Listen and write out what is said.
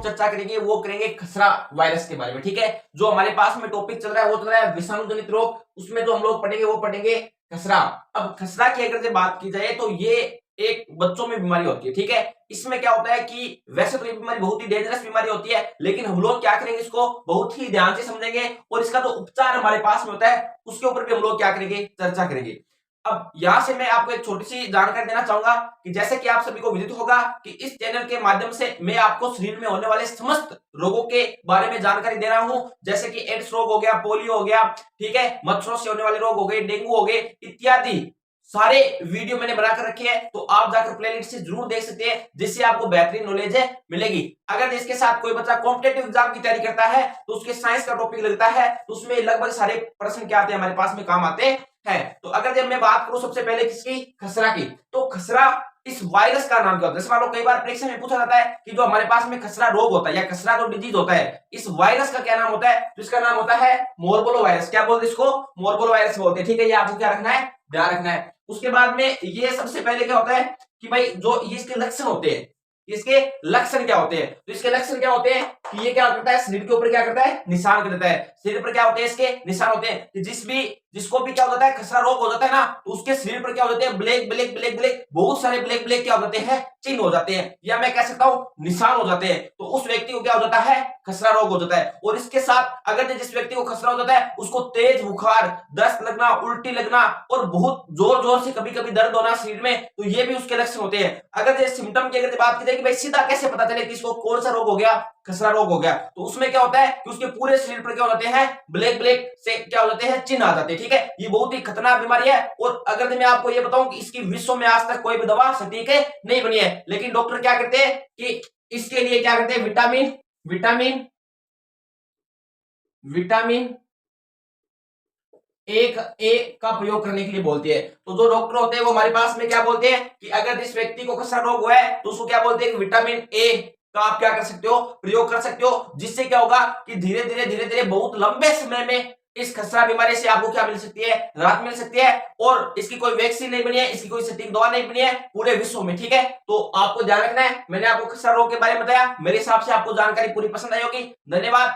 चर्चा करेंगे, वो करेंगे खसरा वायरस के बारे में। ठीक है, जो हमारे पास में टॉपिक चल रहा है वो चल रहा है विषाणु जनित रोग, उसमें जो हम लोग पढ़ेंगे वो पढ़ेंगे खसरा। अब खसरा की अगर से बात की जाए तो ये एक बच्चों में बीमारी होती है। ठीक है, इसमें क्या होता है कि वैसे तो ये बीमारी बहुत ही डेंजरस बीमारी होती है, लेकिन हम लोग क्या करेंगे, इसको बहुत ही ध्यान से समझेंगे और इसका जो उपचार हमारे पास में होता है उसके ऊपर भी हम लोग क्या करेंगे, चर्चा करेंगे। अब यहां से मैं आपको एक छोटी सी जानकारी देना चाहूंगा कि जैसे कि आप सभी को विदित होगा कि इस चैनल के माध्यम से मैं आपको शरीर में होने वाले समस्त रोगों के बारे में जानकारी दे रहा हूं, जैसे कि एड्स रोग हो गया, पोलियो हो गया, ठीक है, मच्छरों से होने वाले रोग हो गए, डेंगू हो गए, इत्यादि सारे वीडियो मैंने बनाकर रखे हैं, तो आप जाकर प्लेलिस्ट से जरूर देख सकते हैं, जिससे आपको बेहतरीन नॉलेज मिलेगी। अगर इसके साथ कोई बच्चा कॉम्पिटेटिव एग्जाम की तैयारी करता है तो उसके साइंस का टॉपिक लगता है, तो उसमें लगभग सारे प्रश्न क्या आते हैं, हमारे पास में काम आते हैं। तो अगर जब मैं बात करूं सबसे पहले किसकी, खसरा की, तो खसरा इस वायरस का नाम क्या होता है। मान लो कई बार परीक्षा में पूछा जाता है कि जो हमारे पास में खसरा रोग होता है या खसरा जो डिजीज होता है, इस वायरस का क्या नाम होता है, तो इसका नाम होता है मोरबोलो वायरस। क्या बोलते हैं इसको, मोरबोलो वायरस बोलते हैं। ठीक है, ये आपको क्या रखना है, ध्यान रखना है। उसके बाद में ये सबसे पहले क्या होता है कि भाई जो ये इसके लक्षण होते हैं, इसके लक्षण क्या होते हैं, तो इसके लक्षण क्या होते हैं कि ये क्या करता है, शरीर के ऊपर क्या करता है, निशान कर देता है। शरीर पर क्या होते हैं, इसके निशान होते हैं कि जिसको भी क्या हो जाता है, खसरा रोग हो जाता है ना, तो उसके शरीर पर क्या हो जाते हैं, ब्लैक ब्लैक ब्लैक ब्लैक, बहुत सारे ब्लैक ब्लैक क्या हो जाते हैं, चिन्ह हो जाते हैं, या मैं कह सकता हूं निशान हो जाते हैं। तो उस व्यक्ति को क्या हो जाता है, खसरा रोग हो जाता है। और इसके साथ अगर जिस व्यक्ति को खसरा हो जाता है उसको तेज बुखार, दस्त लगना, उल्टी लगना और बहुत जोर जोर से कभी कभी दर्द होना शरीर में, तो ये भी उसके लक्षण होते हैं। अगर जैसे सिम्टम की अगर बात की जाए कि भाई सीधा कैसे पता चले कि इसको कौन सा रोग हो गया, खसरा रोग हो गया, तो उसमें क्या होता है कि उसके पूरे शरीर पर क्या हो जाते हैं, ब्लैक ब्लैक से क्या हो जाते हैं, चिन्ह आ जाते हैं। ठीक है, ये बहुत ही खतरनाक बीमारी है। और अगर मैं आपको ये बताऊं कि इसकी विश्व में आज तक कोई भी दवा सटीक नहीं बनी है, लेकिन डॉक्टर क्या करते हैं कि इसके लिए क्या करते हैं, विटामिन विटामिन विटामिन एक ए का प्रयोग करने के लिए बोलती है। तो जो डॉक्टर होते हैं वो हमारे पास में क्या बोलते हैं कि अगर जिस व्यक्ति को खसरा रोग हुआ है तो उसको क्या बोलते हैं कि विटामिन ए का आप क्या कर सकते हो, प्रयोग कर सकते हो, जिससे क्या होगा कि धीरे धीरे बहुत लंबे समय में इस खसरा बीमारी से आपको क्या मिल सकती है, राहत मिल सकती है। और इसकी कोई वैक्सीन नहीं बनी है, इसकी कोई सटीक दवा नहीं बनी है पूरे विश्व में। ठीक है, तो आपको ध्यान रखना है। मैंने आपको खसरा रोग के बारे में बताया, मेरे हिसाब से आपको जानकारी पूरी पसंद आई होगी। धन्यवाद।